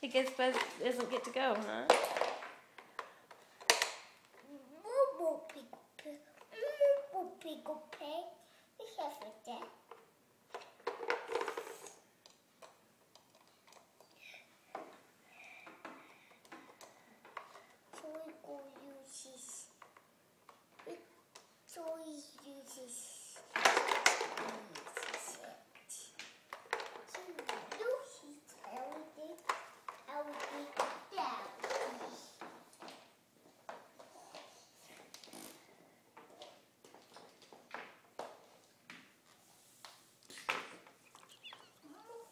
I guess Buzz doesn't get to go, huh?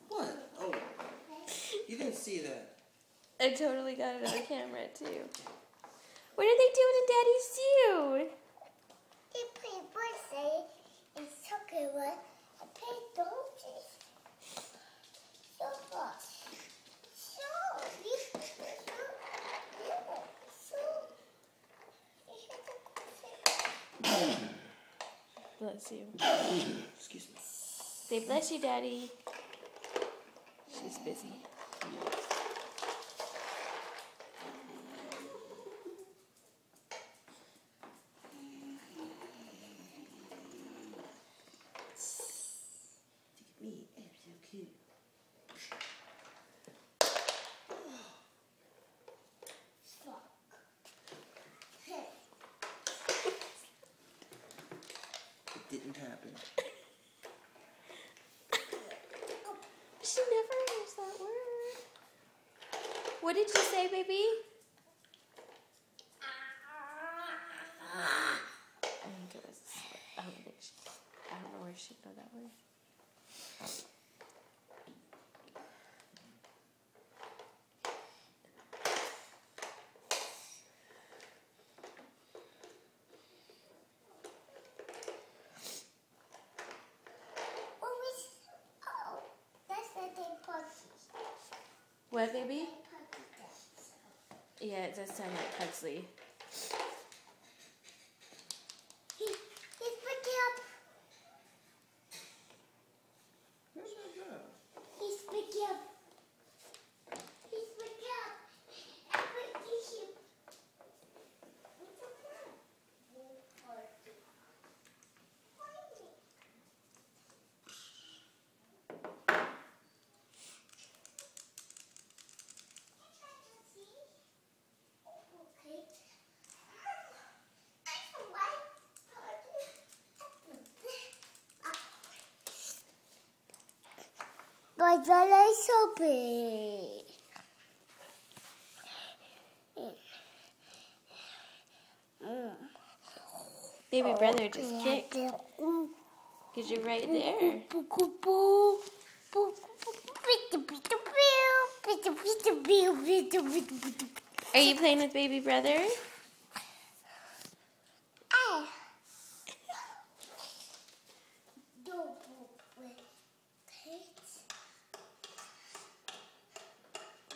What? Oh, you didn't see that. I totally got it on camera too. What are they doing in Daddy's zoo? They play birthday and soccer one and play dolphins. So much. Bless you. Excuse me. Say bless you, Daddy. She's busy. Me, I'm so cute. It didn't happen. She never hears that word. What did you say, baby? I think it was. I don't know where she'd know that word. What, baby? Yeah, it does sound like Pugsley. He's picking up. Where's my girl? He's picking up. He's picking up. I'm picking him. My brother is so big. Baby brother just kicked. Because you're right there. Are you playing with baby brother?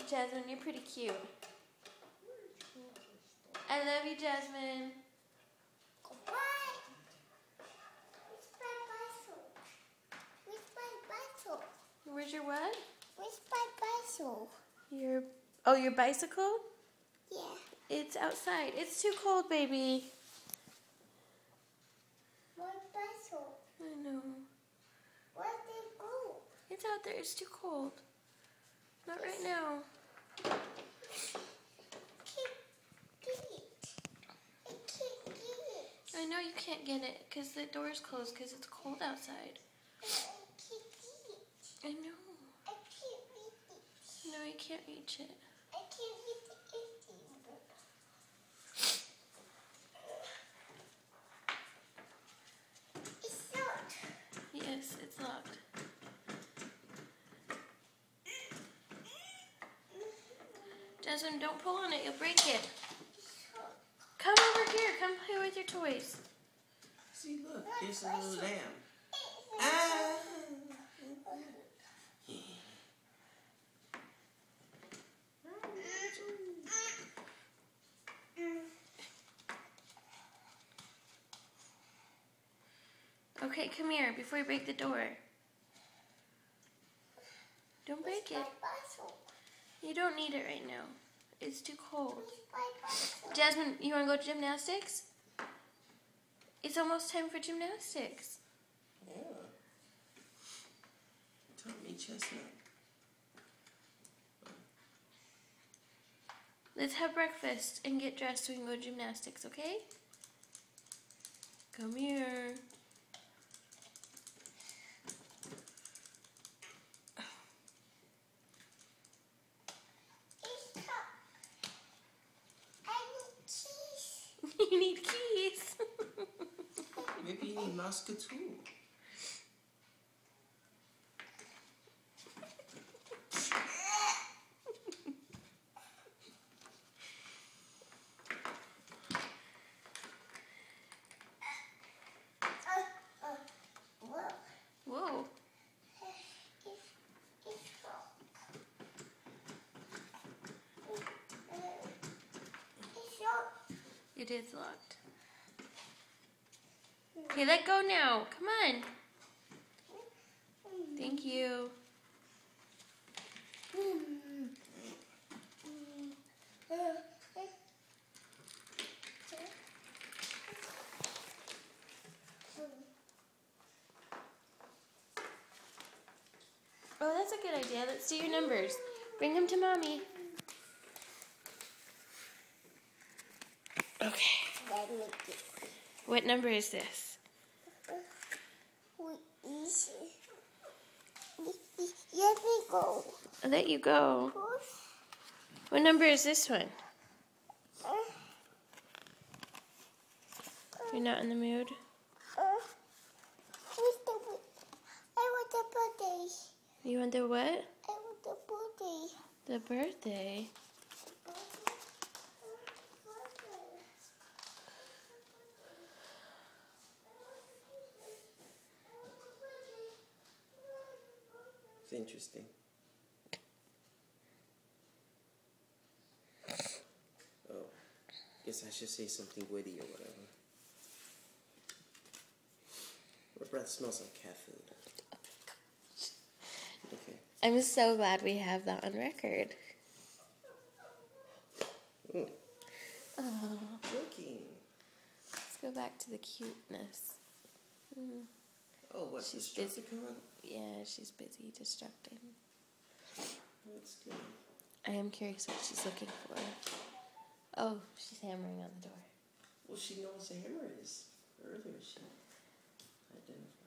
Jasmine, you're pretty cute. I love you, Jasmine. Where's your what? Where's my bicycle? Your bicycle? Yeah. It's outside. It's too cold, baby. My bicycle. I know. Where'd they go? It's out there. It's too cold. Not right now. I can't get it. I can't get it. I know you can't get it because the door's closed because it's cold outside. I can't get it. I know. I can't reach it. No, you can't reach it. I can't reach it. It's locked. Yes, it's locked. Jasmine, don't pull on it. You'll break it. Come over here. Come play with your toys. See, look, there's a little lamb. Ah! Okay, come here before you break the door. Don't break it. You don't need it right now. It's too cold. Jasmine, you want to go to gymnastics? It's almost time for gymnastics. Yeah. Tommy Chestnut. Let's have breakfast and get dressed so we can go to gymnastics, okay? Come here. You need keys. Maybe you need musket too. Whoa. It is locked. Okay, let go now. Come on. Thank you. Oh, that's a good idea. Let's do your numbers. Bring them to Mommy. Okay. What number is this? Let me go. I'll let you go. What number is this one? You're not in the mood? I want the birthday. You want the what? I want the birthday. The birthday? It's interesting. Oh, guess I should say something witty or whatever. Her breath smells like cat food. Okay. I'm so glad we have that on record. Ooh. Oh, Joking. let's go back to the cuteness. Mm. Oh, what? She's Destructicon? Yeah, she's busy destructing. That's good. I am curious what she's looking for. Oh, she's hammering on the door. Well, she knows the hammer is. Earlier she identified.